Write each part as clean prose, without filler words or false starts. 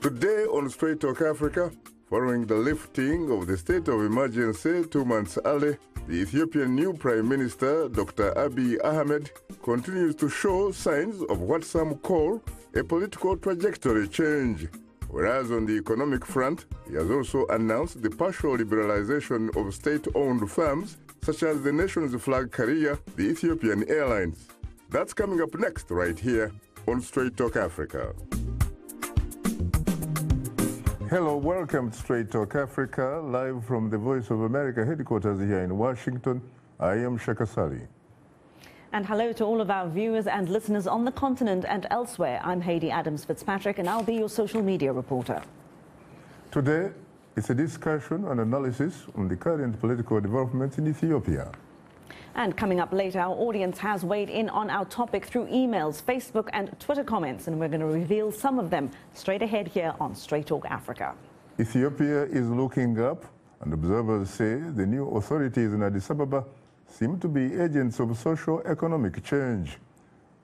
Today on Straight Talk Africa, following the lifting of the state of emergency 2 months early, the Ethiopian new Prime Minister, Dr. Abiy Ahmed, continues to show signs of what some call a political trajectory change. Whereas on the economic front, he has also announced the partial liberalization of state-owned firms, such as the nation's flag carrier, the Ethiopian Airlines. That's coming up next right here on Straight Talk Africa. Hello, welcome to Straight Talk Africa, live from the Voice of America headquarters here in Washington. I am Shaka Ssali. And hello to all of our viewers and listeners on the continent and elsewhere. I'm Hayley Adams-Fitzpatrick, and I'll be your social media reporter. Today, it's a discussion and analysis on the current political developments in Ethiopia. And coming up later, our audience has weighed in on our topic through emails, Facebook and Twitter comments, and we're going to reveal some of them straight ahead here on Straight Talk Africa. Ethiopia is looking up, and observers say the new authorities in Addis Ababa seem to be agents of socio-economic change.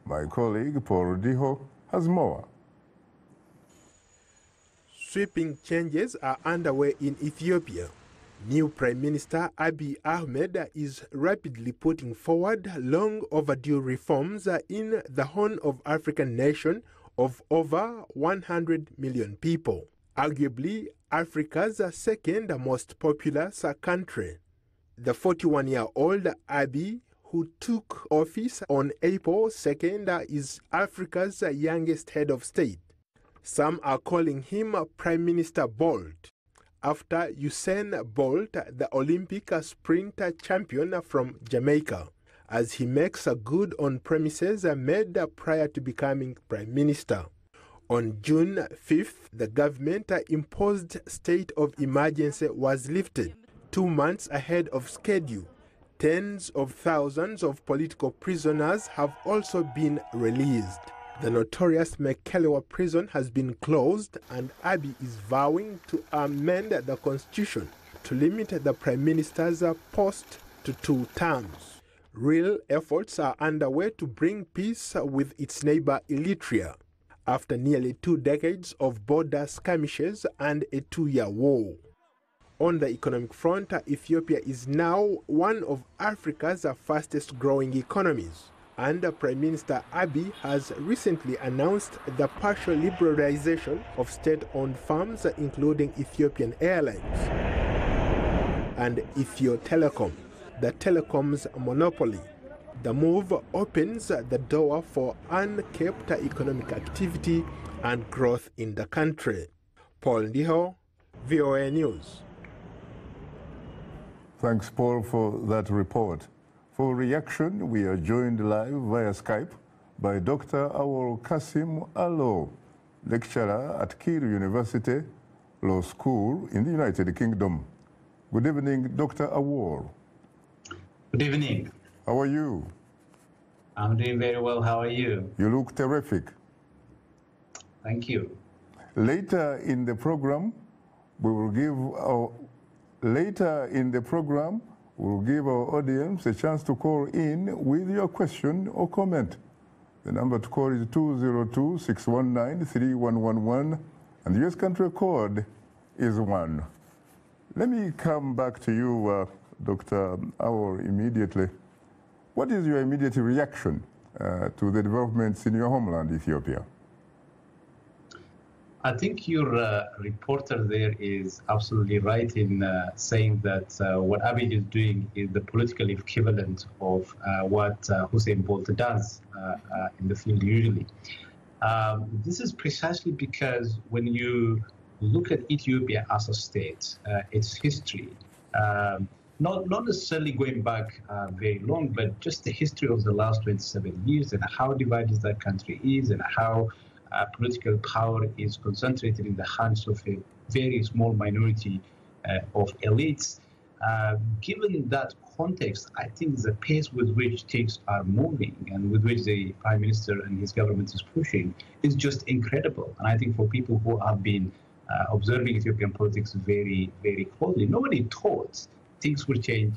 My colleague Paul Diho has more. Sweeping changes are underway in Ethiopia. New Prime Minister Abiy Ahmed is rapidly putting forward long overdue reforms in the Horn of African nation of over 100 million people, arguably Africa's second most populous country. The 41-year-old Abiy, who took office on April 2nd, is Africa's youngest head of state. Some are calling him Prime Minister Bolt, after Usain Bolt, the Olympic sprint champion from Jamaica, as he makes good on promises made prior to becoming Prime Minister. On June 5th, the government-imposed state of emergency was lifted, 2 months ahead of schedule. Tens of thousands of political prisoners have also been released. The notorious Mekelewa prison has been closed, and Abiy is vowing to amend the constitution to limit the prime minister's post to 2 terms. Real efforts are underway to bring peace with its neighbor Eritrea, after nearly 2 decades of border skirmishes and a 2-year war. On the economic front, Ethiopia is now one of Africa's fastest growing economies, and Prime Minister Abiy has recently announced the partial liberalization of state-owned firms, including Ethiopian Airlines and Ethio Telecom, the telecom's monopoly. The move opens the door for uncapped economic activity and growth in the country. Paul Diho, VOA News. Thanks, Paul, for that report. For reaction, we are joined live via Skype by Dr. Awol Kasim Allo, lecturer at Kiel University Law School in the United Kingdom. Good evening, Dr. Awol. Good evening. How are you? I'm doing very well. How are you? You look terrific. Thank you. Later in the program, we'll give our audience a chance to call in with your question or comment. The number to call is 202-619-3111, and the US country code is 1. Let me come back to you, Dr. Awol, immediately. What is your immediate reaction to the developments in your homeland, Ethiopia? I think your reporter there is absolutely right in saying that what Abiy is doing is the political equivalent of what Usain Bolt does in the field usually. This is precisely because when you look at Ethiopia as a state, its history, not necessarily going back very long, but just the history of the last 27 years and how divided that country is and how political power is concentrated in the hands of a very small minority of elites. Given that context, I think the pace with which things are moving and with which the Prime Minister and his government is pushing is just incredible. And I think for people who have been observing Ethiopian politics very, very closely, nobody thought things would change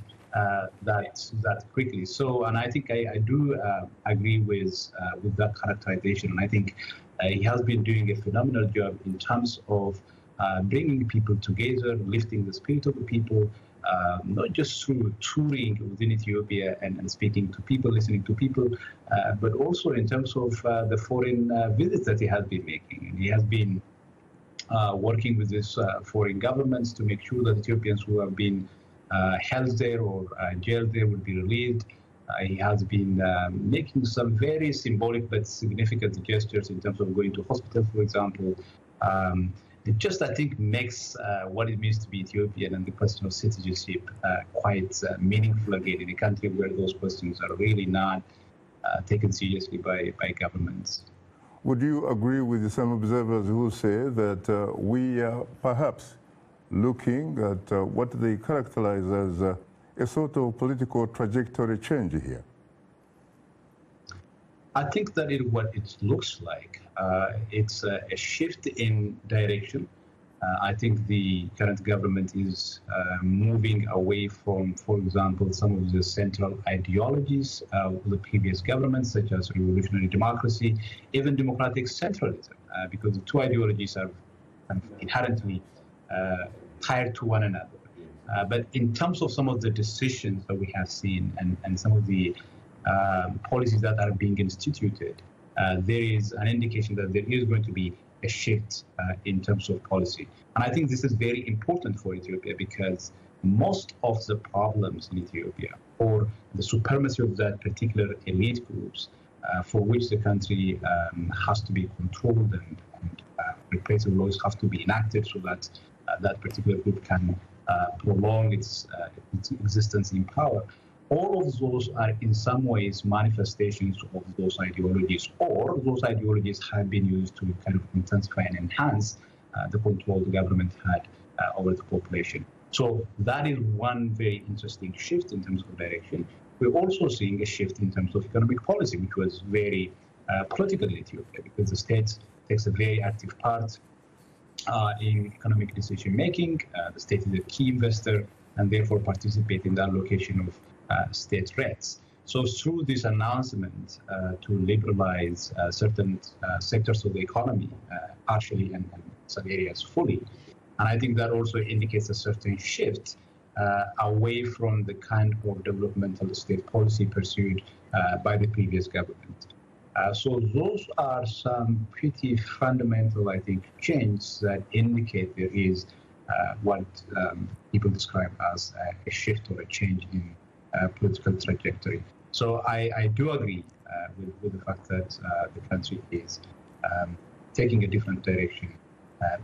that quickly. So, and I think I do agree with that characterization. And I think He has been doing a phenomenal job in terms of bringing people together, lifting the spirit of the people, not just through touring within Ethiopia and speaking to people, listening to people, but also in terms of the foreign visits that he has been making. And he has been working with these foreign governments to make sure that Ethiopians who have been held there or jailed there will be released. He has been making some very symbolic but significant gestures in terms of going to hospitals, for example. It just, I think, makes what it means to be Ethiopian and the question of citizenship quite meaningful again in a country where those questions are really not taken seriously by governments. Would you agree with some observers who say that we are perhaps looking at what they characterize as a sort of political trajectory change here? I think that is what it looks like. It's a shift in direction. I think the current government is moving away from, for example, some of the central ideologies of the previous governments, such as revolutionary democracy, even democratic centralism, because the two ideologies are inherently tied to one another. But in terms of some of the decisions that we have seen and some of the policies that are being instituted, there is an indication that there is going to be a shift in terms of policy. And I think this is very important for Ethiopia because most of the problems in Ethiopia, or the supremacy of that particular elite groups for which the country has to be controlled and repressive laws have to be enacted so that that particular group can prolong its existence in power, all of those are in some ways manifestations of those ideologies, or those ideologies have been used to kind of intensify and enhance the control the government had over the population. So that is one very interesting shift in terms of direction. We're also seeing a shift in terms of economic policy, which was very political in Ethiopia, because the state takes a very active part in economic decision-making. The state is a key investor and therefore participate in the allocation of state rates. So through this announcement to liberalize certain sectors of the economy, partially and some areas fully, and I think that also indicates a certain shift away from the kind of developmental state policy pursued by the previous government. So those are some pretty fundamental, I think, changes that indicate there is what people describe as a shift or a change in political trajectory. So I do agree with the fact that the country is taking a different direction,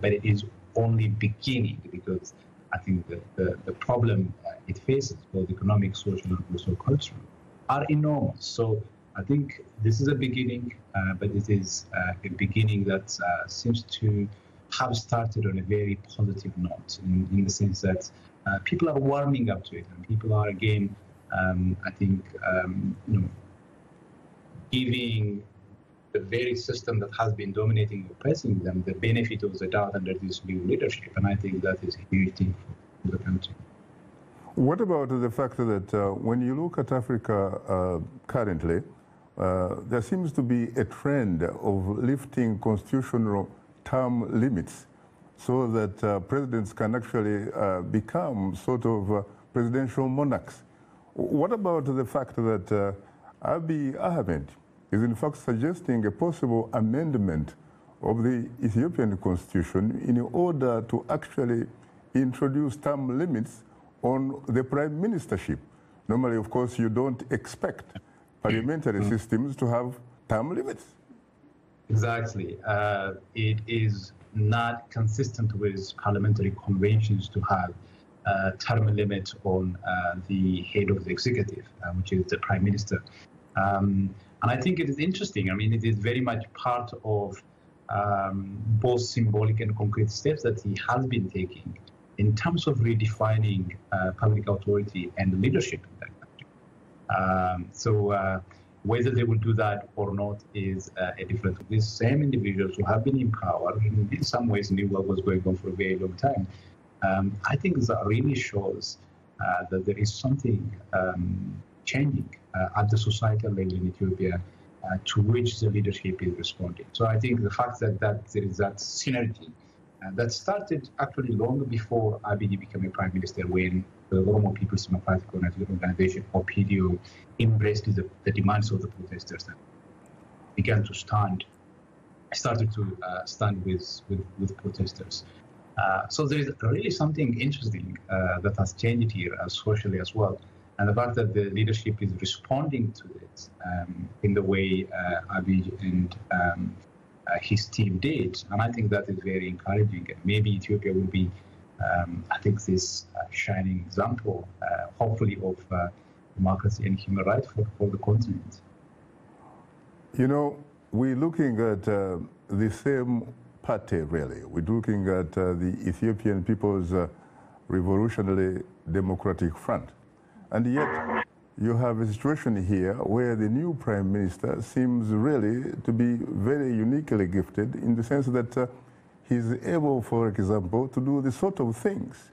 but it is only beginning, because I think the problem it faces, both economic, social, and also cultural, are enormous. So I think this is a beginning, but it is a beginning that seems to have started on a very positive note, in the sense that people are warming up to it, and people are again, I think, giving the very system that has been dominating and oppressing them the benefit of the doubt under this new leadership, and I think that is a huge thing for the country. What about the fact that when you look at Africa currently, there seems to be a trend of lifting constitutional term limits so that presidents can actually become sort of presidential monarchs? What about the fact that Abiy Ahmed is in fact suggesting a possible amendment of the Ethiopian constitution in order to actually introduce term limits on the prime ministership? Normally, of course, you don't expect parliamentary systems to have term limits. Exactly. It is not consistent with parliamentary conventions to have a term limit on the head of the executive, which is the prime minister. And I think it is interesting. I mean, it is very much part of both symbolic and concrete steps that he has been taking in terms of redefining public authority and leadership in that country. So whether they will do that or not is a different. These same individuals who have been in power, in some ways knew what was going on for a very long time. I think that really shows that there is something changing at the societal level in Ethiopia to which the leadership is responding. So I think the fact that there is that synergy that started actually long before Abiy became a prime minister, when the Oromo People's Democratic Organization, OPDO, embraced the demands of the protesters and began to started to stand with protesters. So there is really something interesting that has changed here socially as well. And the fact that the leadership is responding to it in the way Abiy and his team did. And I think that is very encouraging. And maybe Ethiopia will be, I think, this shining example, hopefully, of democracy and human rights for the continent. You know, we're looking at the same party, really. We're looking at the Ethiopian People's Revolutionary Democratic Front. And yet, you have a situation here where the new prime minister seems really to be very uniquely gifted in the sense that he's able, for example, to do the sort of things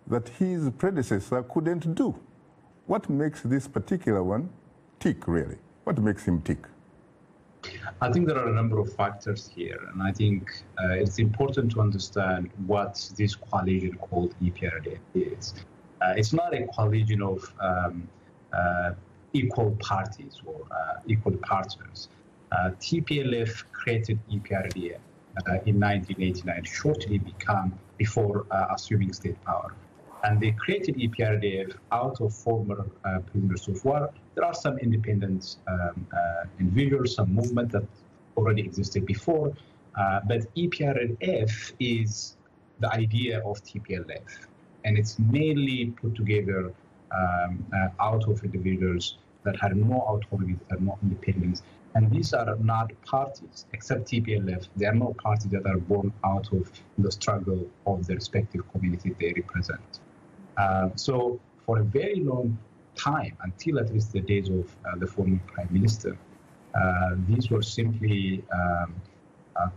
that his predecessor couldn't do. What makes this particular one tick, really? What makes him tick? I think there are a number of factors here, and I think it's important to understand what this coalition called EPRDF is. It's not a coalition of equal parties or equal partners. TPLF created EPRDF in 1989, shortly before assuming state power. And they created EPRDF out of former prisoners of war. There are some independent individuals, some movement that already existed before, but EPRDF is the idea of TPLF, and it's mainly put together out of individuals that had no autonomy, that had no independence. And these are not parties, except TPLF. They are not parties that are born out of the struggle of the respective community they represent. So for a very long time, until at least the days of the former prime minister, these were simply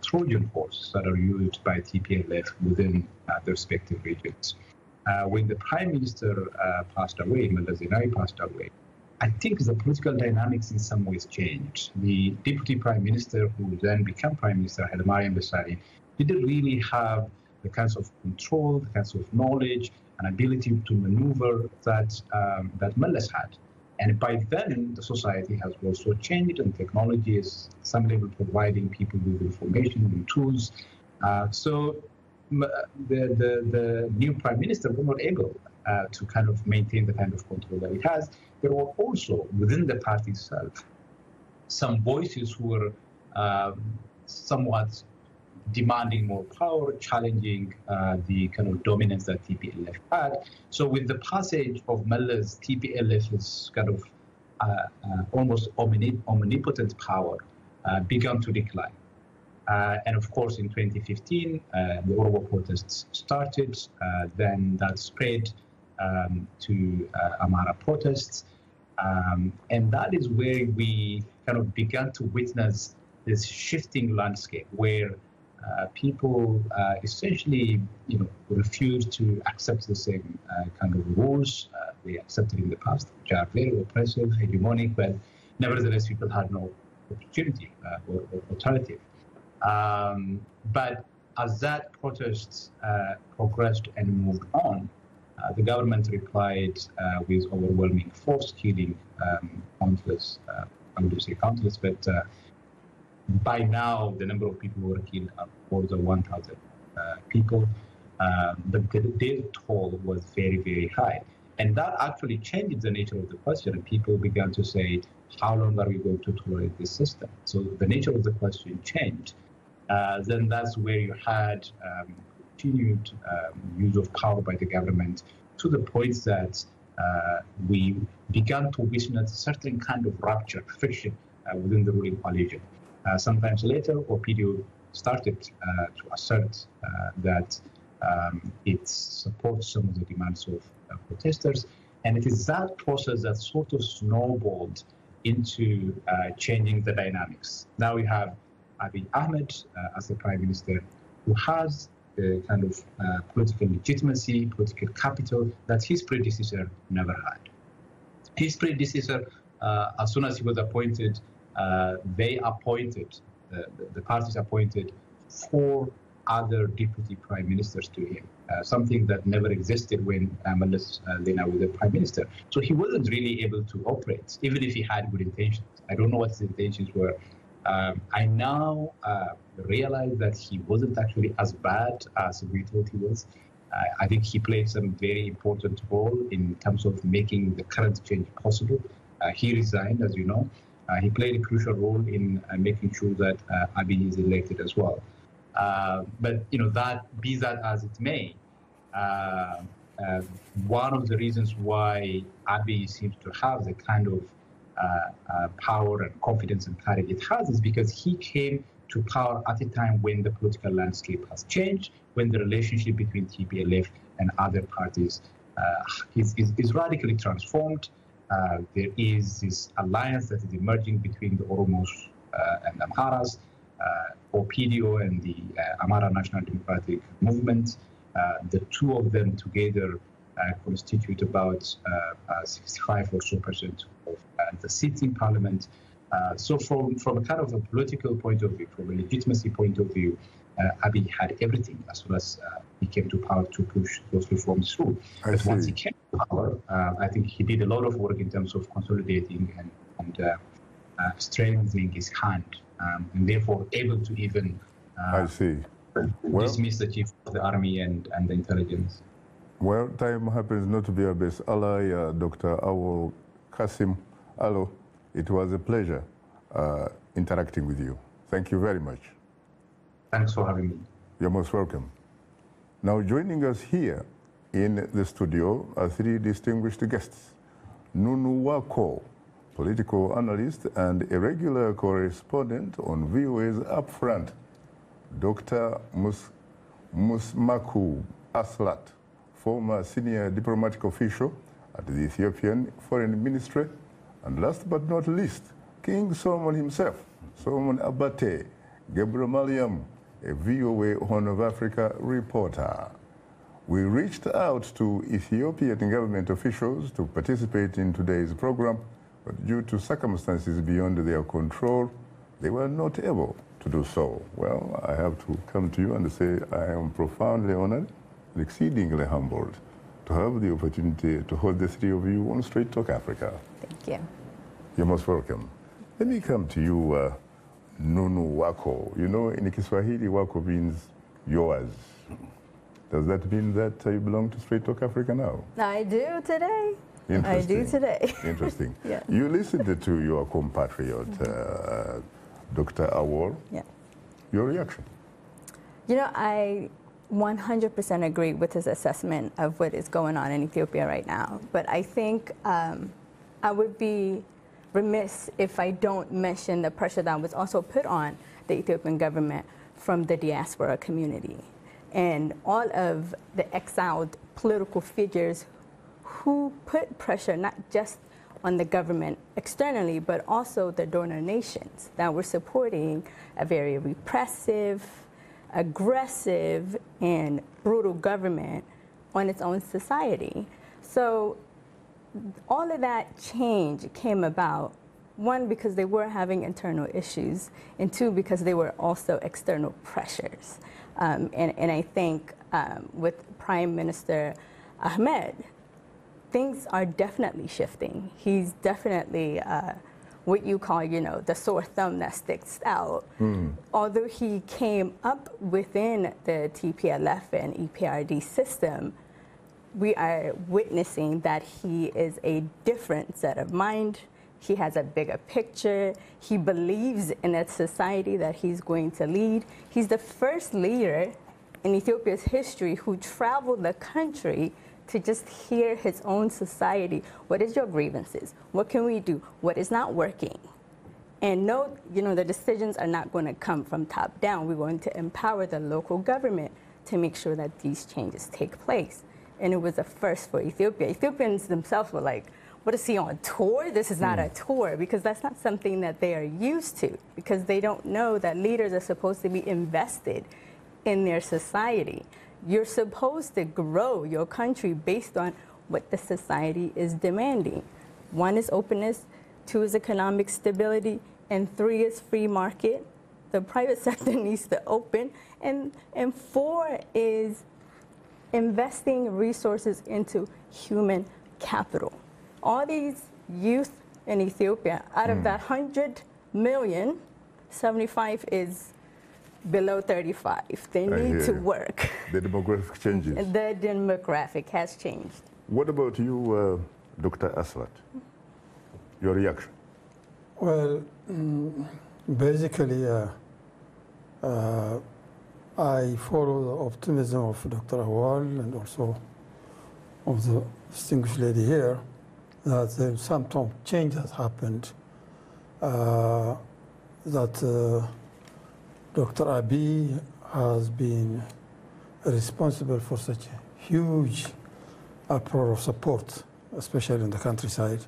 Trojan horses that are used by TPLF within the respective regions. When the prime minister passed away, Meles Zenawi passed away, I think the political dynamics in some ways changed. The deputy prime minister, who then became prime minister, Prime Minister Abiy Ahmed, didn't really have the kinds of control, the kinds of knowledge and ability to maneuver that Meles had. And by then, the society has also changed, and technology is some level providing people with information and tools. So the new prime minister was not able to kind of maintain the kind of control that it has. There were also, within the party itself, some voices who were somewhat demanding more power, challenging the kind of dominance that TPLF had. So with the passage of Meles, TPLF's kind of almost omnipotent power began to decline. And of course, in 2015, the Oromo protests started. Then that spread to Amhara protests. And that is where we kind of began to witness this shifting landscape where people essentially, refused to accept the same kind of rules they accepted in the past, which are very oppressive, hegemonic, but nevertheless, people had no opportunity or alternative. But as that protest progressed and moved on, the government replied with overwhelming force, killing countless, I wouldn't say countless, but by now the number of people who were killed are more than 1,000 people. But the death toll was very, very high. And that actually changed the nature of the question, and people began to say, how long are we going to tolerate this system? So the nature of the question changed. Then that's where you had continued use of power by the government to the point that we began to witness a certain kind of rupture, friction within the ruling coalition. Sometimes later, OPDO started to assert that it supports some of the demands of protesters. And it is that process that sort of snowballed into changing the dynamics. Now we have Abiy Ahmed as the prime minister, who has the kind of political legitimacy, political capital that his predecessor never had. His predecessor, as soon as he was appointed, they appointed, the parties appointed 4 other deputy prime ministers to him, something that never existed when Meles Zenawi was the prime minister. So he wasn't really able to operate, even if he had good intentions. I don't know what his intentions were. I now realize that he wasn't actually as bad as we thought he was. I think he played some very important role in terms of making the current change possible. He resigned, as you know. He played a crucial role in making sure that Abiy is elected as well. But that be that as it may, one of the reasons why Abiy seems to have the kind of power and confidence and courage it has is because he came to power at a time when the political landscape has changed, when the relationship between TPLF and other parties is radically transformed. There is this alliance that is emerging between the Oromos and Amharas, OPDO and the Amhara National Democratic Movement. The two of them together constitute about 65% or so of the seats in parliament. So from a kind of a political point of view, from a legitimacy point of view, Abiy had everything as well as he came to power to push those reforms through. But once he came to power, I think he did a lot of work in terms of consolidating and strengthening his hand, and therefore able to even dismiss the chief of the army and the intelligence. Well, time happens not to be our best ally, Dr. Awol Kasim Allo. It was a pleasure interacting with you. Thank you very much. Thanks for having me. You're most welcome. Now, joining us here in the studio are 3 distinguished guests. Nunu Wako, political analyst and a regular correspondent on VOA's Upfront. Dr. Musmaku Aslat, former senior diplomatic official at the Ethiopian Foreign Ministry. And last but not least, King Solomon himself, Solomon Abate, Gabriel Maliam, a VOA Horn of Africa reporter. We reached out to Ethiopian government officials to participate in today's program, but due to circumstances beyond their control, they were not able to do so. Well, I have to come to you and say I am profoundly honored and exceedingly humbled to have the opportunity to hold the 3 of you on Straight Talk Africa. Thank you. You're most welcome. Let me come to you, Nunu Wako. You know, in Kiswahili, Wako means yours. Does that mean that you belong to Straight Talk Africa now? I do today. I do today. Interesting. Yeah. You listened to your compatriot, Dr. Awol. Yeah. Your reaction? You know, I 100% agree with his assessment of what is going on in Ethiopia right now. But I think I would be remiss if I don't mention the pressure that was also put on the Ethiopian government from the diaspora community and all of the exiled political figures who put pressure not just on the government externally, but also the donor nations that were supporting a very repressive, aggressive, and brutal government on its own society. So all of that change came about, 1, because they were having internal issues, and 2, because they were also external pressures. And I think with Prime Minister Ahmed, things are definitely shifting. He's definitely what you call, the sore thumb that sticks out. Although he came up within the TPLF and EPRD system, we are witnessing that he is a different set of mind. He has a bigger picture. He believes in a society that he's going to lead. He's the first leader in Ethiopia's history who traveled the country to just hear his own society. What is your grievances? What can we do? What is not working? And no, the decisions are not going to come from top down. We're going to empower the local government to make sure that these changes take place. And it was a first for Ethiopia. Ethiopians themselves were like, what is he on tour? This is not a tour, because that's not something that they are used to, because they don't know that leaders are supposed to be invested in their society. You're supposed to grow your country based on what the society is demanding. 1 is openness, 2 is economic stability, and 3 is free market. The private sector needs to open. And 4 is investing resources into human capital. All these youth in Ethiopia, out of that 100 million, 75 is below 35. They need to work. The demographic changes. The demographic has changed. What about you, Dr. Asrat? Your reaction? Well, basically, I follow the optimism of Dr. Awal and also of the distinguished lady here, that some change has happened, that Dr. Abiy has been responsible for such a huge uproar of support, especially in the countryside,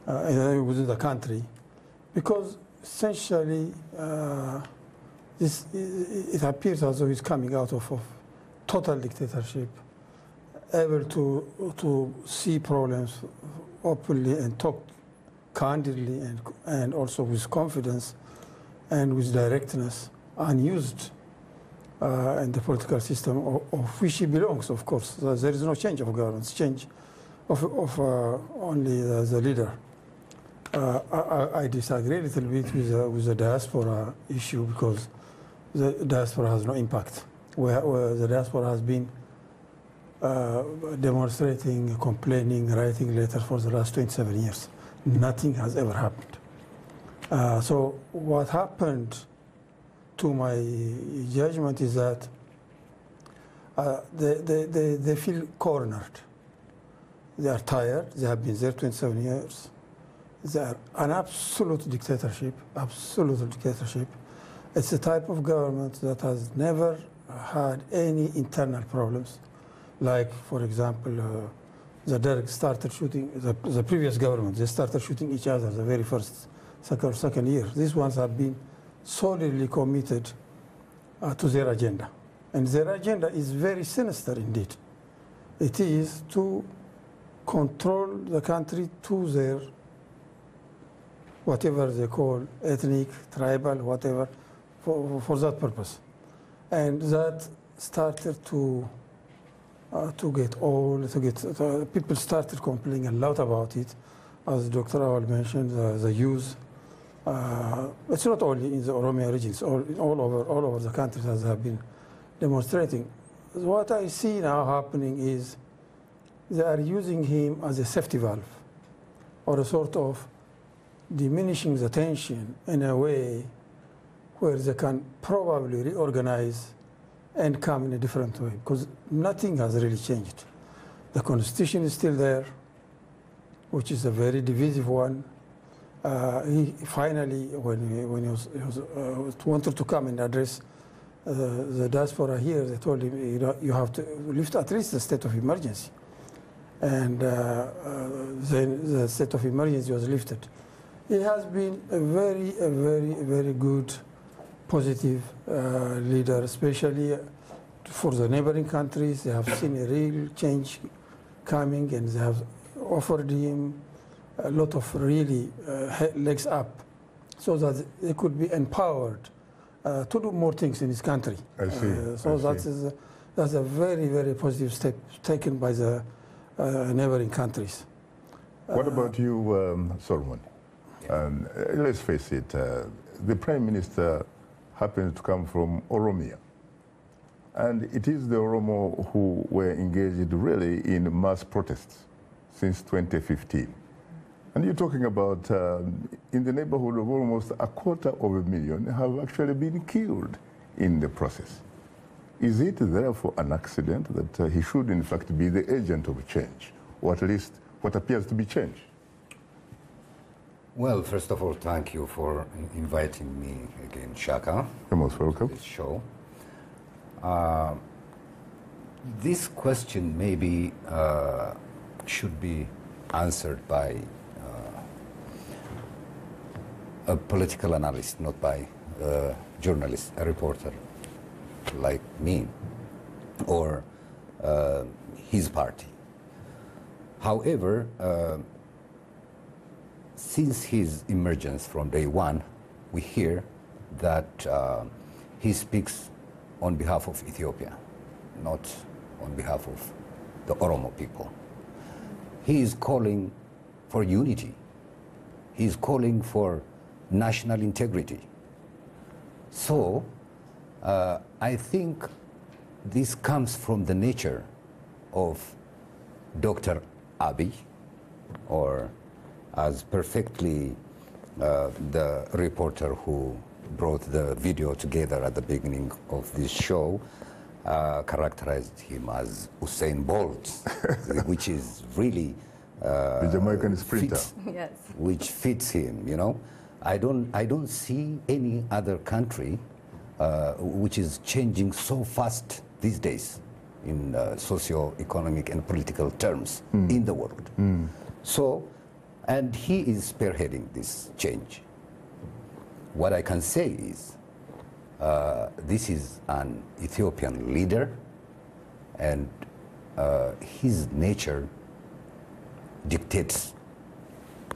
within the country, because essentially it appears as though he's coming out of total dictatorship, able to see problems openly and talk candidly and also with confidence and with directness, unused in the political system of which he belongs, of course. There is no change of government, it's change of only the leader. I disagree a little bit with the diaspora issue, because the diaspora has no impact. Where the diaspora has been demonstrating, complaining, writing letters for the last 27 years. Nothing has ever happened. So what happened, to my judgment, is that they feel cornered. They are tired. They have been there 27 years. They are an absolute dictatorship, absolute dictatorship. It's a type of government that has never had any internal problems. Like, for example, the Derg started shooting, the previous government, they started shooting each other the very first, second year. These ones have been solidly committed to their agenda. And their agenda is very sinister indeed. It is to control the country to their, whatever they call, ethnic, tribal, whatever, for that purpose. And that started to get old, people started complaining a lot about it. As Dr. Awal mentioned, the youth. It's not only in the Oromia regions, all over the countries as have been demonstrating. What I see now happening is they are using him as a safety valve, or a sort of diminishing the tension in a way where they can probably reorganize and come in a different way, because nothing has really changed. The constitution is still there, which is a very divisive one. He finally, when he wanted to come and address the diaspora here, they told him, you have to lift at least the state of emergency. And then the state of emergency was lifted. He has been a very good, positive leader, especially for the neighboring countries. They have seen a real change coming, and they have offered him a lot of really legs up, so that they could be empowered to do more things in his country. I see. So that's a very positive step taken by the neighboring countries. What about you, Solomon? Let's face it, the Prime Minister happens to come from Oromia. And it is the Oromo who were engaged really in mass protests since 2015. And you're talking about in the neighborhood of almost 250,000 have actually been killed in the process. Is it therefore an accident that he should in fact be the agent of change, or at least what appears to be change? Well, first of all, thank you for inviting me again, Shaka. You're most welcome. To this show. This question maybe should be answered by a political analyst, not by a journalist, a reporter like me, or his party. However, since his emergence from day one, we hear that he speaks on behalf of Ethiopia, not on behalf of the Oromo people. He is calling for unity. He is calling for national integrity. So I think this comes from the nature of Dr. Abiy, or as perfectly the reporter who brought the video together at the beginning of this show characterized him as Usain Bolt, which is really the Jamaican sprinter, Yes. which fits him. You know, I don't see any other country which is changing so fast these days in socio-economic and political terms in the world. So, and he is spearheading this change. What I can say is this is an Ethiopian leader, and his nature dictates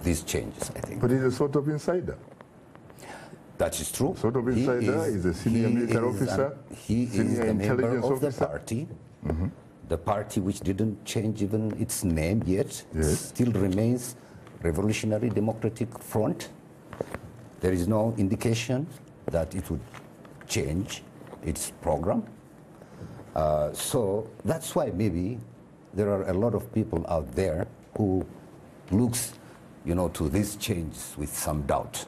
these changes, I think. But he's a sort of insider. That is true. Sort of insider, he's a senior military officer, he is a member of the party. The party which didn't change even its name yet, still remains Revolutionary Democratic Front. There is no indication that it would change its program. So that's why maybe there are a lot of people out there who looks, to these changes with some doubt.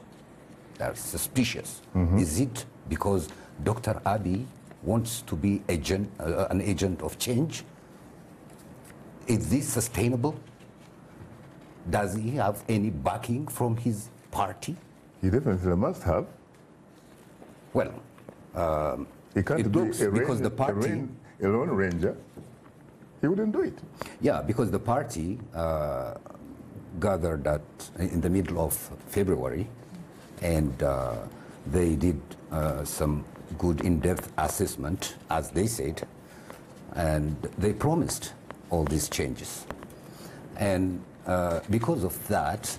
They're suspicious. Is it because Dr. Abiy wants to be an agent of change? Is this sustainable? Does he have any backing from his party? He definitely must have. Well, he can't be because the party, a lone ranger. He wouldn't do it. Yeah, because the party gathered in the middle of February, and they did some good in-depth assessment, as they said, and they promised all these changes. And because of that,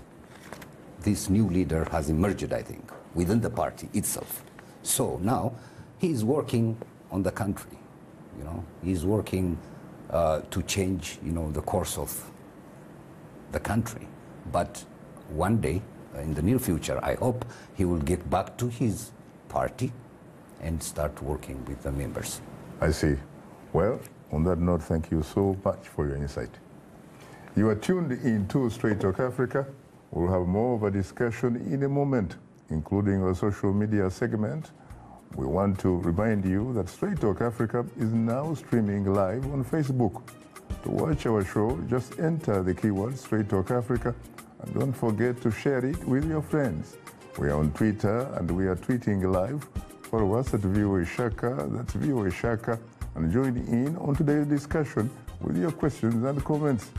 this new leader has emerged, I think, within the party itself. So now he's working on the country, he's working to change, the course of the country. But one day, in the near future, I hope he will get back to his party and start working with the members. I see. Well, on that note, thank you so much for your insight. You are tuned into Straight Talk Africa. We'll have more of a discussion in a moment, including a social media segment. We want to remind you that Straight Talk Africa is now streaming live on Facebook. To watch our show, just enter the keyword Straight Talk Africa, and don't forget to share it with your friends. We are on Twitter, and we are tweeting live. Follow us at VOA Shaka, that's VOA Shaka, and join in on today's discussion with your questions and comments.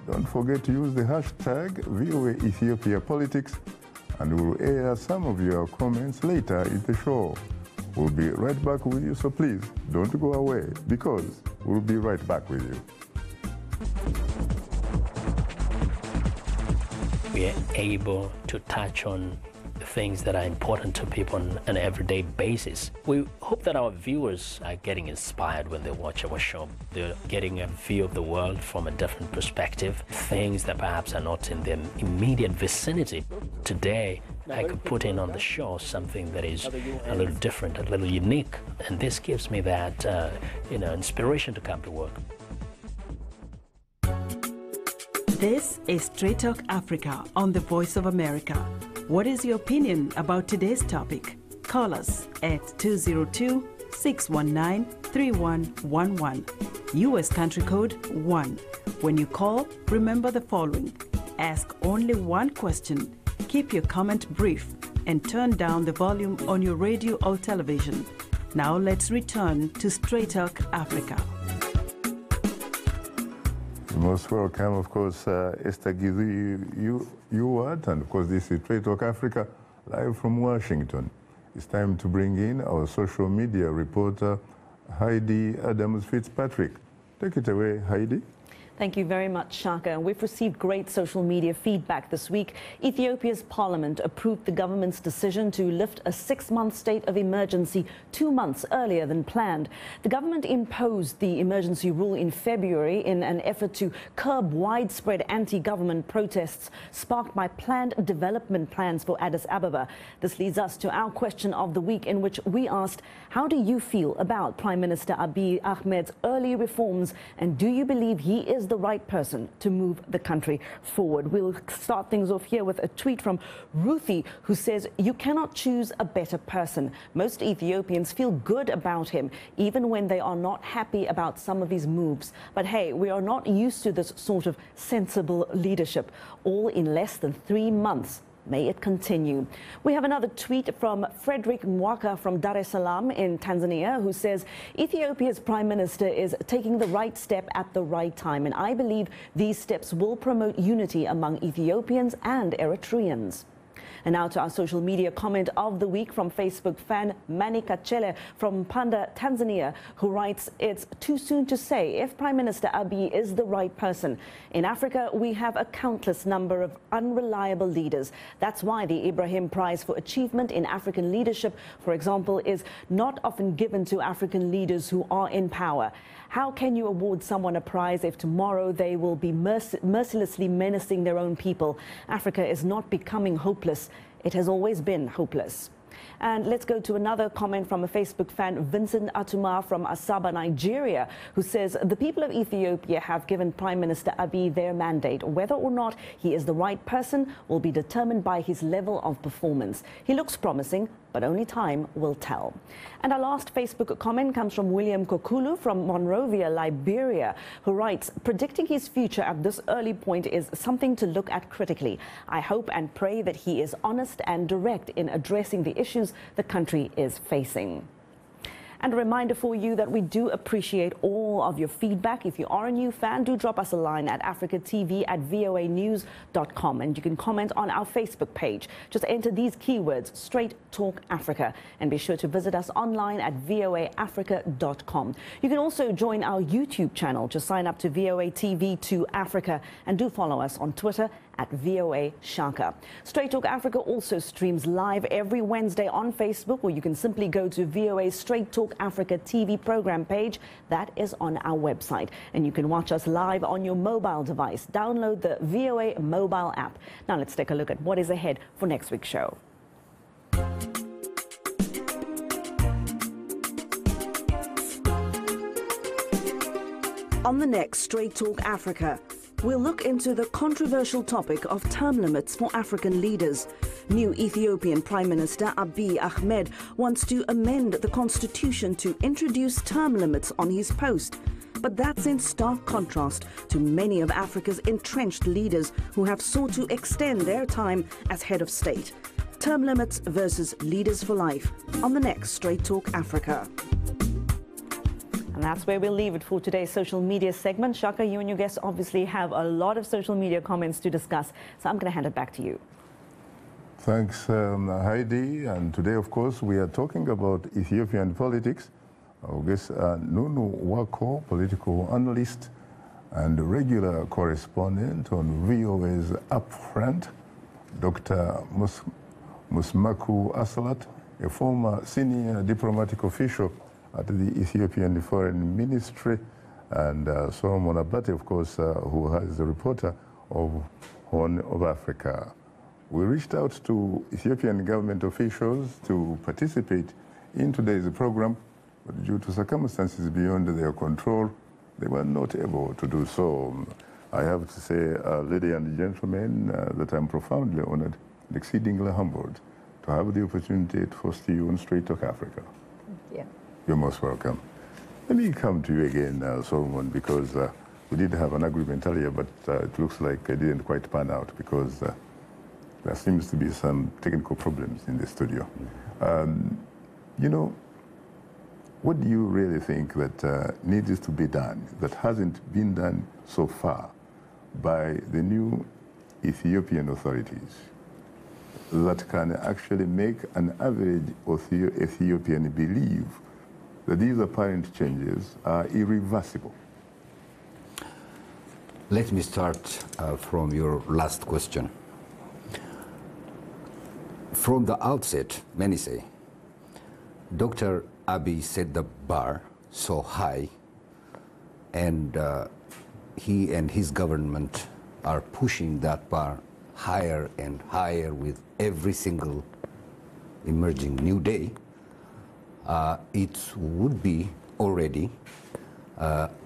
Don't forget to use the hashtag VOA Ethiopia Politics, and we'll air some of your comments later in the show. We'll be right back with you, so please don't go away, because we'll be right back with you. We are able to touch on things that are important to people on an everyday basis. We hope that our viewers are getting inspired when they watch our show. They're getting a view of the world from a different perspective, things that perhaps are not in their immediate vicinity. Today, I could put in on the show something that is a little different, a little unique, and this gives me that, inspiration to come to work. This is Straight Talk Africa on the Voice of America. What is your opinion about today's topic? Call us at 202-619-3111. U.S. country code 1. When you call, remember the following. Ask only one question. Keep your comment brief and turn down the volume on your radio or television. Now let's return to Straight Talk Africa. Most welcome, of course, Esther Gizu, you and of course this is Straight Talk Africa, live from Washington. It's time to bring in our social media reporter, Heidi Adams Fitzpatrick. Take it away, Heidi. Thank you very much, Shaka. We've received great social media feedback this week. Ethiopia's parliament approved the government's decision to lift a 6-month state of emergency 2 months earlier than planned. The government imposed the emergency rule in February in an effort to curb widespread anti-government protests sparked by planned development plans for Addis Ababa. This leads us to our question of the week, in which we asked, how do you feel about Prime Minister Abiy Ahmed's early reforms, and do you believe he is the right person to move the country forward? We'll start things off here with a tweet from Ruthie, who says, you cannot choose a better person. Most Ethiopians feel good about him, even when they are not happy about some of his moves. But hey, we are not used to this sort of sensible leadership, all in less than 3 months. May it continue. We have another tweet from Frederick Mwaka from Dar es Salaam in Tanzania, who says, Ethiopia's Prime Minister is taking the right step at the right time, and I believe these steps will promote unity among Ethiopians and Eritreans. And now to our social media comment of the week from Facebook fan Manika Chele from Panda, Tanzania, who writes, it's too soon to say if Prime Minister Abiy is the right person. In Africa, we have a countless number of unreliable leaders. That's why the Ibrahim Prize for Achievement in African Leadership, for example, is not often given to African leaders who are in power. How can you award someone a prize if tomorrow they will be mercilessly menacing their own people? Africa is not becoming hopeless. It has always been hopeless. And let's go to another comment from a Facebook fan, Vincent Atuma from Asaba, Nigeria, who says, the people of Ethiopia have given Prime Minister Abiy their mandate. Whether or not he is the right person will be determined by his level of performance. He looks promising, but only time will tell. And our last Facebook comment comes from William Kokulu from Monrovia, Liberia, who writes, predicting his future at this early point is something to look at critically. I hope and pray that he is honest and direct in addressing the issues the country is facing. And a reminder for you that we do appreciate all of your feedback. If you are a new fan, do drop us a line at africatv@voanews.com, and you can comment on our Facebook page. Just enter these keywords, Straight Talk Africa, and be sure to visit us online at voaafrica.com. You can also join our YouTube channel. Just sign up to VOA TV2 Africa, and do follow us on Twitter at VOA Shaka. Straight Talk Africa also streams live every Wednesday on Facebook, or you can simply go to VOA's Straight Talk Africa TV program page. That is on our website. And you can watch us live on your mobile device. Download the VOA mobile app. Now let's take a look at what is ahead for next week's show. On the next Straight Talk Africa, we'll look into the controversial topic of term limits for African leaders. New Ethiopian Prime Minister Abiy Ahmed wants to amend the constitution to introduce term limits on his post. But that's in stark contrast to many of Africa's entrenched leaders who have sought to extend their time as head of state. Term limits versus leaders for life on the next Straight Talk Africa. And that's where we'll leave it for today's social media segment. Shaka, you and your guests obviously have a lot of social media comments to discuss, so I'm going to hand it back to you. Thanks, Heidi. And today, of course, we are talking about Ethiopian politics. Our guest, Nunu Wako, political analyst and regular correspondent on VOA's Upfront, Dr. Musmaku Asalat, a former senior diplomatic official at the Ethiopian Foreign Ministry, and Solomon Abate, of course, who is the reporter of Horn of Africa. We reached out to Ethiopian government officials to participate in today's program, but due to circumstances beyond their control, they were not able to do so. I have to say, ladies and gentlemen, that I'm profoundly honored and exceedingly humbled to have the opportunity to host you on Straight Talk Africa. Yeah. You're most welcome. Let me come to you again, Solomon, because we did have an agreement earlier, but it looks like it didn't quite pan out because there seems to be some technical problems in the studio. You know, what do you really think that needs to be done that hasn't been done so far by the new Ethiopian authorities that can actually make an average Ethiopian believe that these apparent changes are irreversible? Let me start from your last question. From the outset, many say, Dr. Abiy set the bar so high, and he and his government are pushing that bar higher and higher with every single emerging new day. It would be already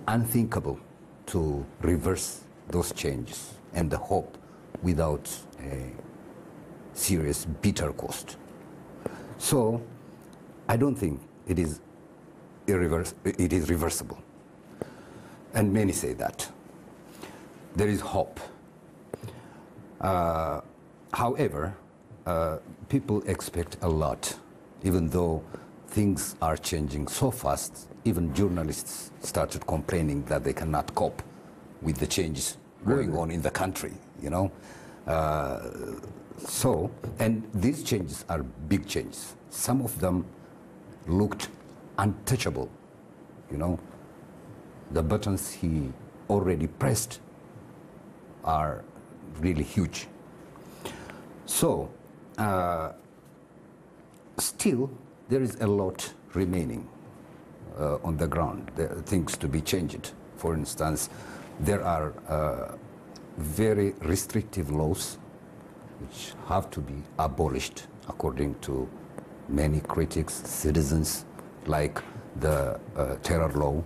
unthinkable to reverse those changes and the hope without a serious bitter cost. So I don't think it is reversible. And many say that. There is hope. However, people expect a lot, even though things are changing so fast. Even journalists started complaining that they cannot cope with the changes going on in the country, you know. And these changes are big changes. Some of them looked untouchable, you know. The buttons he already pressed are really huge. So, still, there is a lot remaining on the ground. There are things to be changed. For instance, there are very restrictive laws which have to be abolished according to many critics, citizens, like the terror law,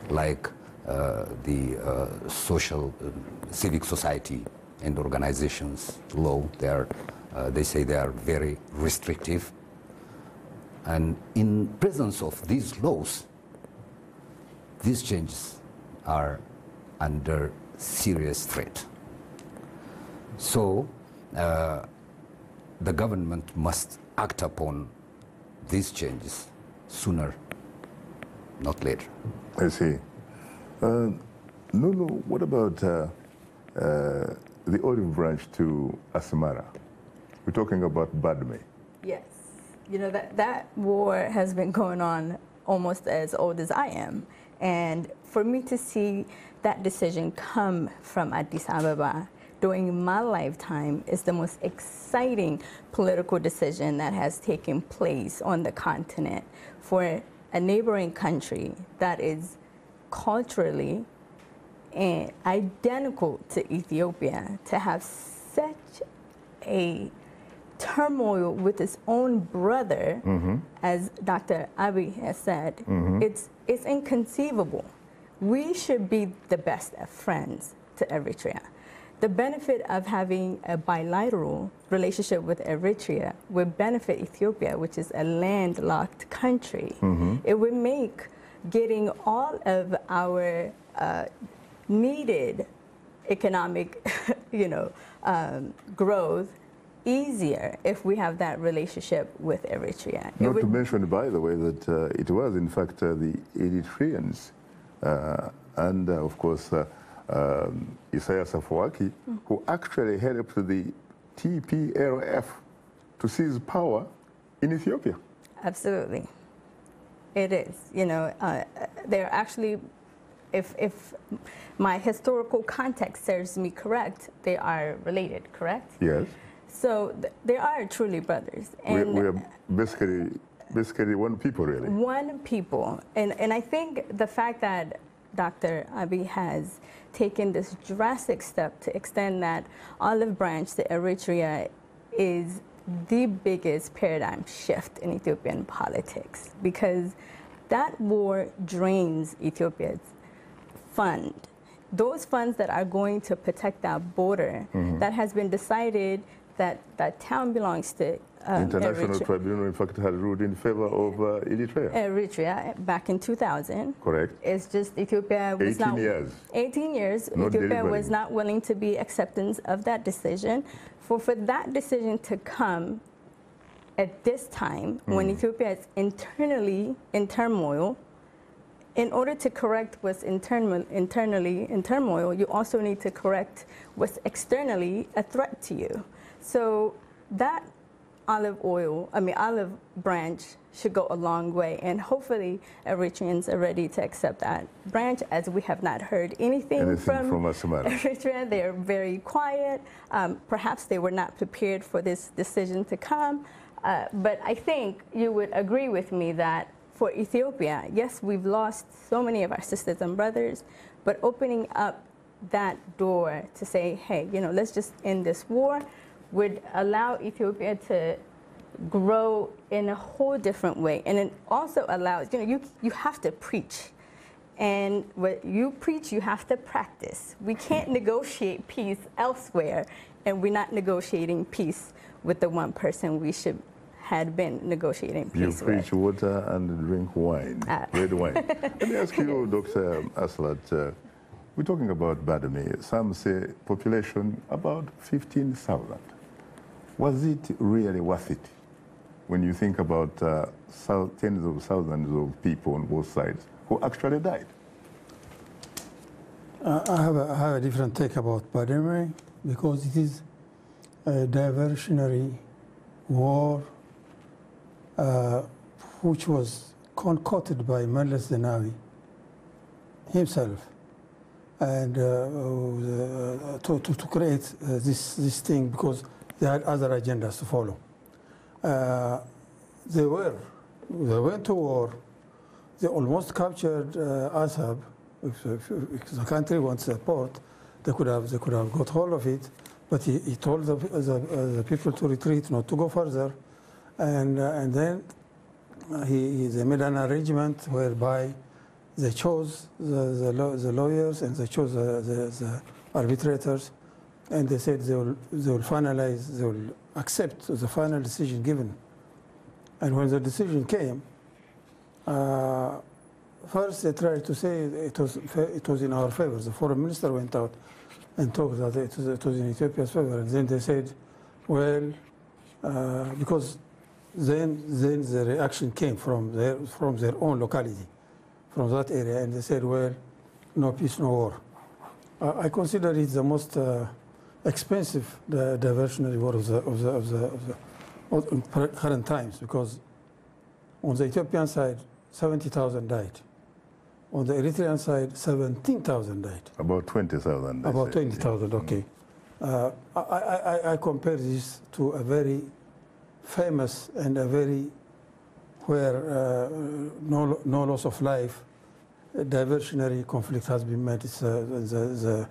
like the civic society and organizations law. They say they are very restrictive. And in presence of these laws, these changes are under serious threat. So the government must act upon these changes sooner, not later. I see. Lulu, what about the olive branch to Asmara? We're talking about Badme. Yes. You know, that war has been going on almost as old as I am. And for me to see that decision come from Addis Ababa during my lifetime is the most exciting political decision that has taken place on the continent for a neighboring country that is culturally and identical to Ethiopia to have such a turmoil with its own brother, as Dr. Abiy has said. It's inconceivable. We should be the best of friends to Eritrea. The benefit of having a bilateral relationship with Eritrea would benefit Ethiopia, which is a landlocked country. It would make getting all of our needed economic, growth easier if we have that relationship with Eritrea. Not to mention, by the way, that it was, in fact, the Eritreans and, of course, Isaias Afwerki, who actually helped the TPLF to seize power in Ethiopia. Absolutely. It is. You know, they're actually, if my historical context serves me correct, they are related, correct? Yes. So they are truly brothers. And we are basically one people, really. One people. And I think the fact that Dr. Abiy has taken this drastic step to extend that olive branch to Eritrea is the biggest paradigm shift in Ethiopian politics, because that war drains Ethiopia's fund. Those funds that are going to protect that border, that has been decided that that town belongs to International Eritrea. Tribunal, in fact, had ruled in favor of Eritrea. Eritrea, back in 2000. Correct. It's just Ethiopia was 18 years. 18 years. Not Ethiopia delivering. was not willing to be acceptance of that decision. For that decision to come at this time, when Ethiopia is internally in turmoil, in order to correct what's internally in turmoil, you also need to correct what's externally a threat to you. So that olive branch should go a long way, and hopefully Eritreans are ready to accept that branch, as we have not heard anything from Eritrea. They're very quiet. Perhaps they were not prepared for this decision to come, but I think you would agree with me that for Ethiopia, yes, we've lost so many of our sisters and brothers, but opening up that door to say, hey, let's just end this war would allow Ethiopia to grow in a whole different way. And it also allows, you have to preach. And what you preach, you have to practice. We can't negotiate peace elsewhere, and we're not negotiating peace with the one person we should had been negotiating peace with. You preach water and drink wine, red wine. Let me ask you, Dr. Aslat, we're talking about Badame. Some say population about 15,000. Was it really worth it when you think about tens of thousands of people on both sides who actually died? I have a different take about Badame, because it is a diversionary war which was concocted by Meles Zenawi himself, and to create this thing, because they had other agendas to follow. They went to war. They almost captured Assab. If the country wants a port, they could have got hold of it. But he told the people to retreat, not to go further, and then they made an arrangement whereby they chose the lawyers and they chose the arbitrators. And they said they will finalize, they will accept the final decision given. And when the decision came, first they tried to say it was in our favor. The foreign minister went out and talked that it was in Ethiopia's favor. And then they said, well, because then the reaction came from their own locality, from that area, and they said, well, no peace, no war. I consider it the most expensive diversionary war of the current times, because on the Ethiopian side, 70,000 died. On the Eritrean side, 17,000 died. About 20,000. About 20,000, okay. I compare this to a very famous and a very, where no loss of life, diversionary conflict has been made. It's the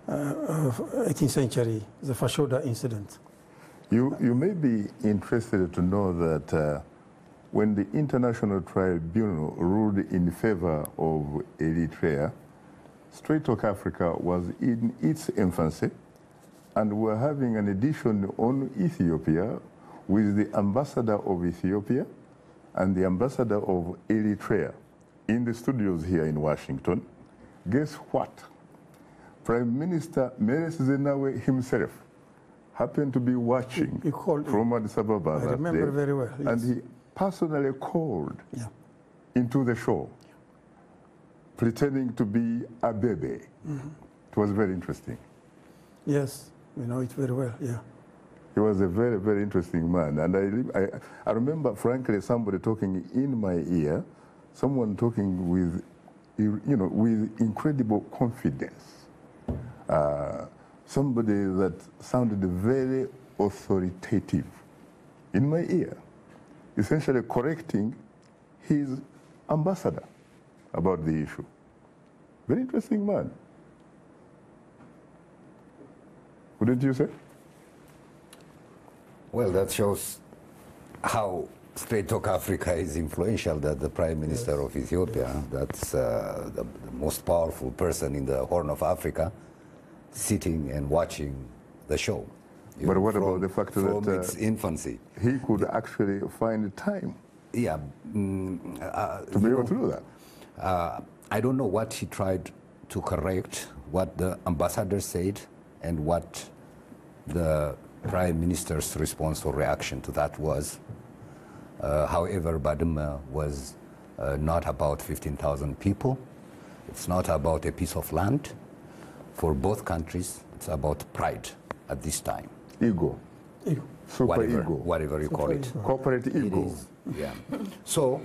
18th century, the Fashoda incident. You may be interested to know that when the International Tribunal ruled in favor of Eritrea, Straight Talk Africa was in its infancy, and we're having an edition on Ethiopia with the ambassador of Ethiopia and the ambassador of Eritrea in the studios here in Washington. Guess what? Prime Minister Meles Zenawi himself happened to be watching from Addis Ababa that day. I remember very well. Yes. And he personally called into the show, pretending to be a baby. It was very interesting. Yes, we know it very well, yeah. He was a very, very interesting man. And I remember, frankly, somebody talking in my ear, someone talking with, with incredible confidence. Somebody that sounded very authoritative in my ear, essentially correcting his ambassador about the issue. Very interesting man. Wouldn't you say? Well, that shows how Straight Talk Africa is influential, that the Prime Minister of Ethiopia, that's the most powerful person in the Horn of Africa, sitting and watching the show. But what about the fact that from its infancy, he could actually find time to be able to do that? I don't know what he tried to correct, what the ambassador said, and what the Prime Minister's response or reaction to that was. However, Badame was not about 15,000 people. It's not about a piece of land. For both countries, it's about pride at this time. Ego. Super ego. Whatever you call it. Corporate ego. It is, yeah. So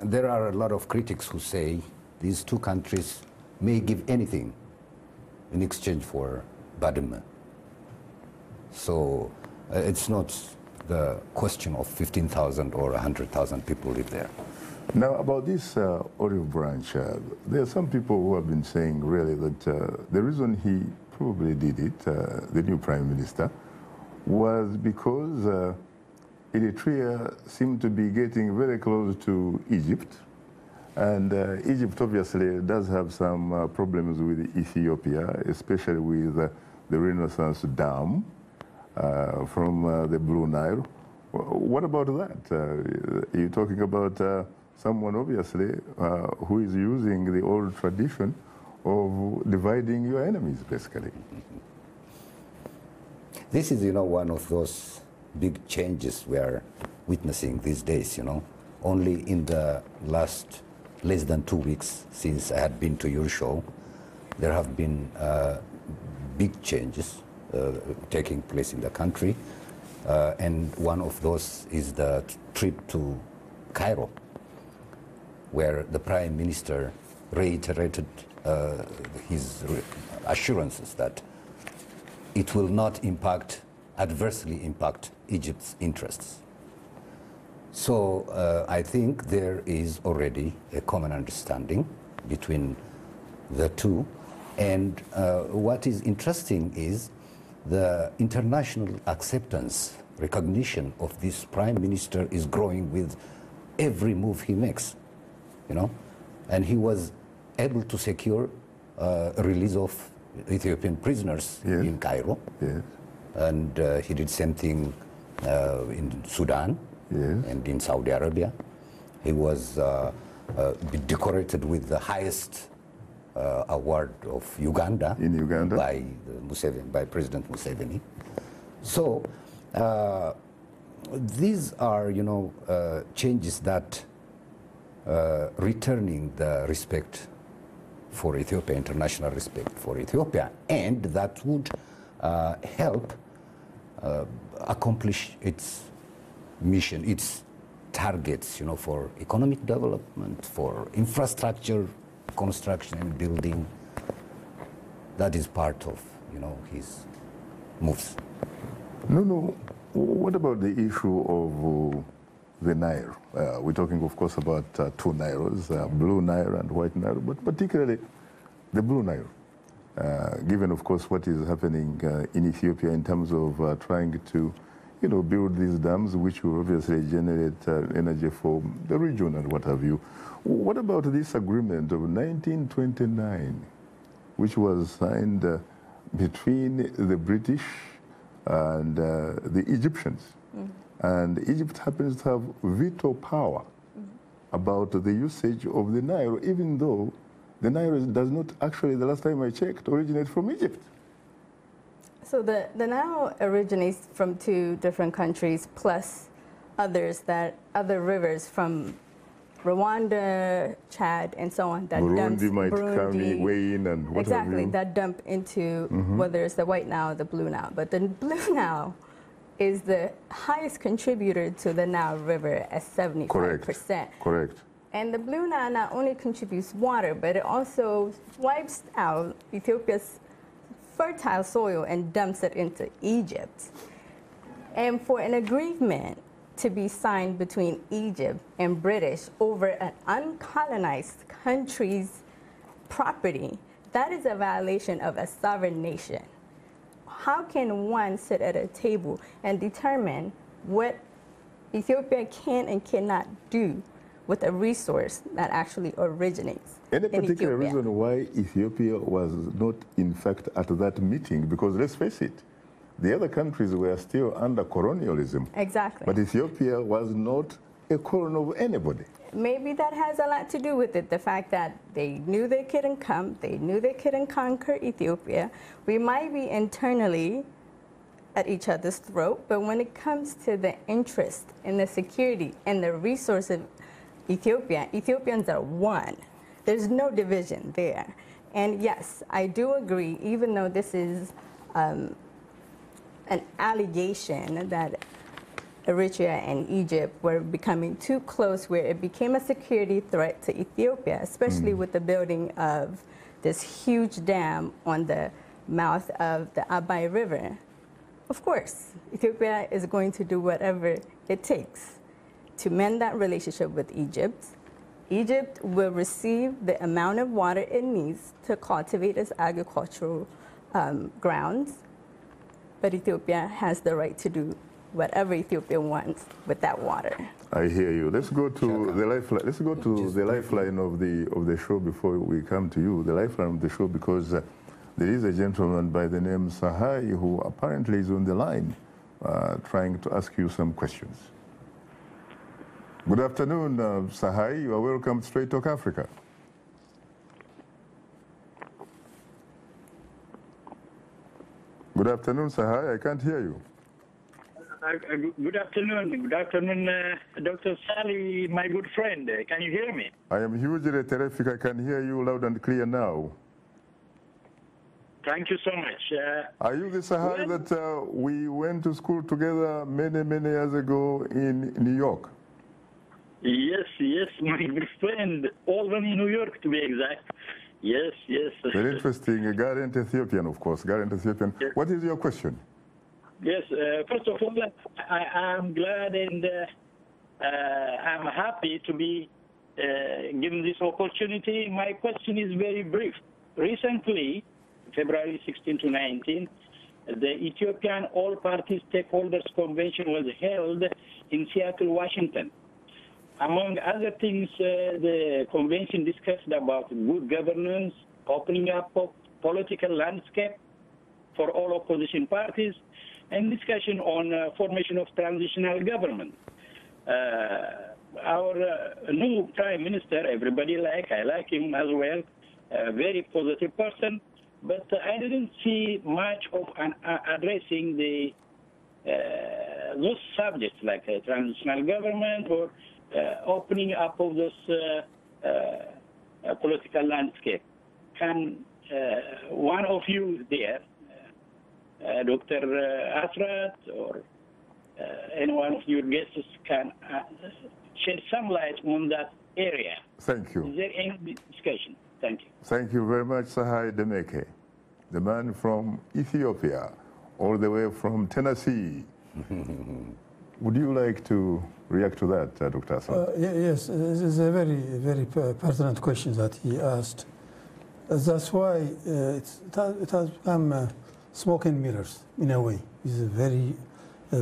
there are a lot of critics who say these two countries may give anything in exchange for Badme. So it's not the question of 15,000 or 100,000 people live there. Now, about this olive branch, there are some people who have been saying really that the reason he probably did it, the new Prime Minister, was because Eritrea seemed to be getting very close to Egypt. And Egypt obviously does have some problems with Ethiopia, especially with the Renaissance Dam from the Blue Nile. What about that? You're talking about someone obviously who is using the old tradition of dividing your enemies, basically. This is, one of those big changes we are witnessing these days, Only in the last less than 2 weeks since I had been to your show, there have been big changes taking place in the country. And one of those is the trip to Cairo, where the Prime Minister reiterated his assurances that it will not adversely impact Egypt's interests. So I think there is already a common understanding between the two. And what is interesting is the international acceptance, recognition of this Prime Minister is growing with every move he makes, And he was able to secure a release of Ethiopian prisoners in Cairo. Yes. And he did same thing in Sudan and in Saudi Arabia. He was decorated with the highest award of Uganda, by President Museveni. So these are, changes that returning the respect for Ethiopia, international respect for Ethiopia, and that would help accomplish its mission, its targets, for economic development, for infrastructure construction and building. That is part of, his moves. No. What about the issue of the Nile? We're talking, of course, about two Niles, Blue Nile and White Nile, but particularly the Blue Nile, given, of course, what is happening in Ethiopia in terms of trying to, build these dams, which will obviously generate energy for the region and what have you. What about this agreement of 1929, which was signed between the British and the Egyptians? And Egypt happens to have veto power about the usage of the Nile, even though the Nile does not actually, the last time I checked, originate from Egypt. So the Nile originates from 2 different countries, plus other rivers from Rwanda, Chad, and so on. That Burundi might come way in and what have you. That dump into whether it's the White Nile or the Blue Nile. But the Blue Nile is the highest contributor to the Nile River at 75%. Correct. And the Blue Nile not only contributes water, but it also wipes out Ethiopia's fertile soil and dumps it into Egypt. And for an agreement to be signed between Egypt and British over an uncolonized country's property, that is a violation of a sovereign nation. How can one sit at a table and determine what Ethiopia can and cannot do with a resource that actually originates Any particular in Ethiopia? reason why Ethiopia was not, in fact, at that meeting? Because let's face it, the other countries were still under colonialism. Exactly. But Ethiopia was not a colony of anybody. Maybe that has a lot to do with it, the fact that they knew they couldn't come, they knew they couldn't conquer Ethiopia. We might be internally at each other's throat, but when it comes to the interest and the security and the resource of Ethiopia, Ethiopians are one. There's no division there. And yes, I do agree, even though this is an allegation that Eritrea and Egypt were becoming too close, where it became a security threat to Ethiopia, especially with the building of this huge dam on the mouth of the Abiy River. Of course, Ethiopia is going to do whatever it takes to mend that relationship with Egypt. Egypt will receive the amount of water it needs to cultivate its agricultural grounds, but Ethiopia has the right to do whatever Ethiopia wants with that water. I hear you. Let's go to the lifeline. Let's go to the lifeline of the show before we come to you. The lifeline of the show, because there is a gentleman by the name Sahai who apparently is on the line, trying to ask you some questions. Good afternoon, Sahai. You are welcome to Straight Talk Africa. Good afternoon, Sahai. I can't hear you. Good afternoon. Good afternoon, Dr. Ssali, my good friend. Can you hear me? I am hugely terrific. I can hear you loud and clear now. Thank you so much. Are you the Sahai that we went to school together many, many years ago in New York? Yes, yes, my good friend. Albany, New York, to be exact. Yes, yes. Very interesting. A Guardian Ethiopian, of course. Guardian Ethiopian. Yes. What is your question? Yes, first of all, I am glad and I'm happy to be given this opportunity. My question is very brief. Recently, February 16 to 19, the Ethiopian All-Party Stakeholders Convention was held in Seattle, Washington. Among other things, the convention discussed about good governance, opening up of political landscape for all opposition parties, and discussion on formation of transitional government. Our new Prime Minister, I like him as well, a very positive person, but I didn't see much of addressing the those subjects like transitional government or opening up of this political landscape. Can one of you there, Dr. Asrat or any one of your guests can shed some light on that area? Thank you. Is there any discussion? Thank you. Thank you very much, Sahai Demeke, the man from Ethiopia, all the way from Tennessee. Would you like to react to that, Dr. Asrat? Yes, this is a very, very pertinent question that he asked. That's why it has become smoke and mirrors in a way. He's a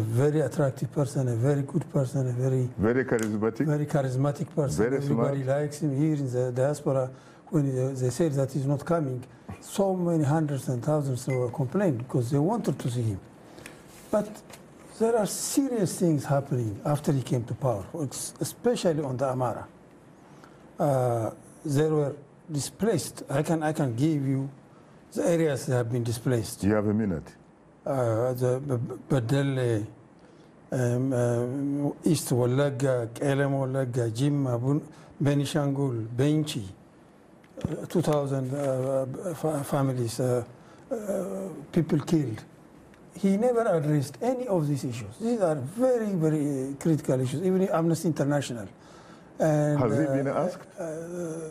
very attractive person, a very good person, a very charismatic person. Very Everybody smart. likes him here in the diaspora. When they say that he's not coming, so many hundreds and thousands complained because they wanted to see him. But there are serious things happening after he came to power, especially on the Amara. They were displaced. I can give you the areas that have been displaced. You have a minute. The Badelle, East Wallaga, Elem Wallaga, Jimma, Benishangul, Benchi, 2,000 families, people killed. He never addressed any of these issues. These are very, very critical issues, even Amnesty International. And, has he been asked?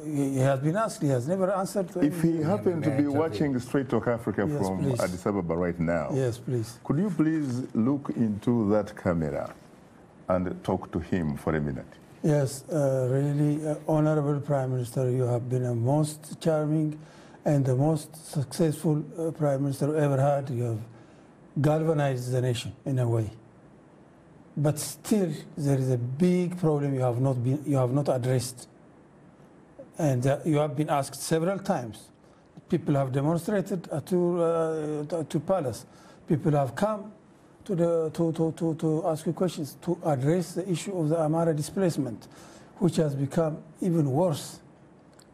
He has been asked. He has never answered. If he happened to be watching Straight Talk Africa from please. Addis Ababa right now, yes, please. Could you please look into that camera and talk to him for a minute? Yes, really, Honorable Prime Minister, you have been a most charming and the most successful Prime Minister we ever had. You have galvanized the nation in a way. But still, there is a big problem you have not addressed, and you have been asked several times. People have demonstrated to Palace. People have come to ask you questions to address the issue of the Amara displacement, which has become even worse.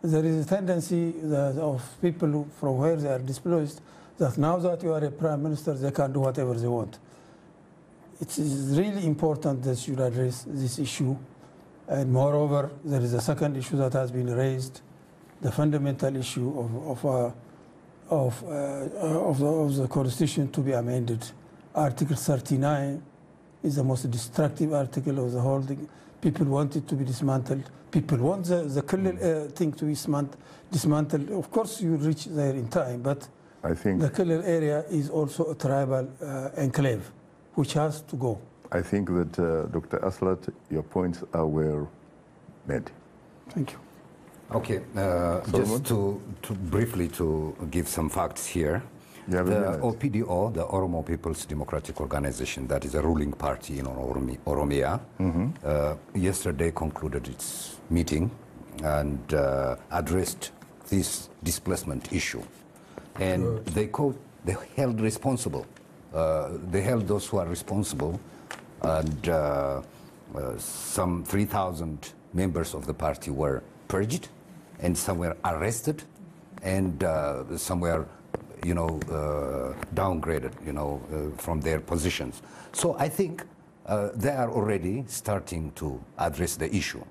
There is a tendency of people from where they are displaced that now that you are a Prime Minister, they can do whatever they want. It is really important that you address this issue. And moreover, there is a second issue that has been raised, the fundamental issue of the Constitution to be amended Article 39 is the most destructive article of the whole thing. People want it to be dismantled. People want the Killer thing to be dismantled. Of course, you reach there in time, but I think the Killer area is also a tribal enclave, which has to go. I think that, Dr. Aslat, your points are well made. Thank you. Okay, just to briefly to give some facts here. The OPDO, the Oromo People's Democratic Organization, that is a ruling party in Oromia, yesterday concluded its meeting and addressed this displacement issue. And they held responsible. They held those who are responsible, and some 3,000 members of the party were purged, and some were arrested, and some were downgraded, from their positions. So I think they are already starting to address the issue.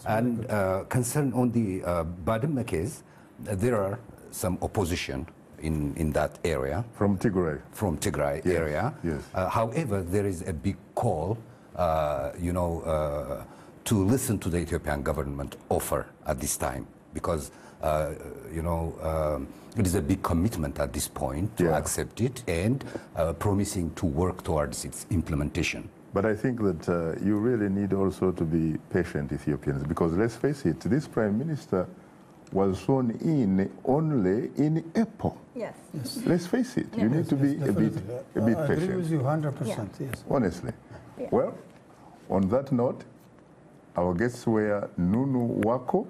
And concern on the Badema case, there are some opposition in that area. From Tigray? From Tigray area. Yes. However, there is a big call, to listen to the Ethiopian government offer at this time, because it is a big commitment at this point to accept it and promising to work towards its implementation. But I think that you really need also to be patient, Ethiopians, because let's face it, this Prime Minister was sworn in only in April. Yes. Let's face it, you need to be a bit patient. I agree with you 100%, yes. Honestly. Well, on that note, our guests were Nunu Wako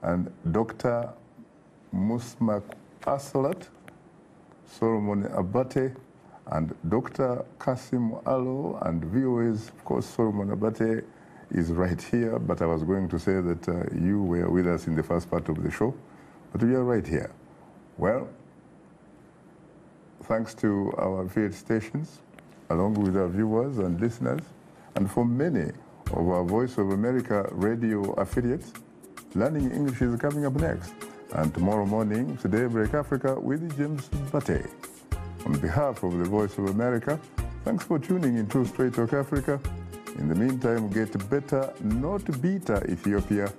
and Dr. Musmak Aslat, Solomon Abate, and Dr. Kasim Alo, and VOA's, of course, Solomon Abate is right here, but I was going to say that you were with us in the first part of the show, but we are right here. Well, thanks to our affiliate stations, along with our viewers and listeners, and for many of our Voice of America radio affiliates, Learning English is coming up next. And tomorrow morning, Today Break Africa with James Bate. On behalf of the Voice of America, thanks for tuning into Straight Talk Africa. In the meantime, get better, not bitter Ethiopia.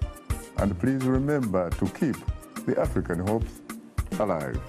And please remember to keep the African hopes alive.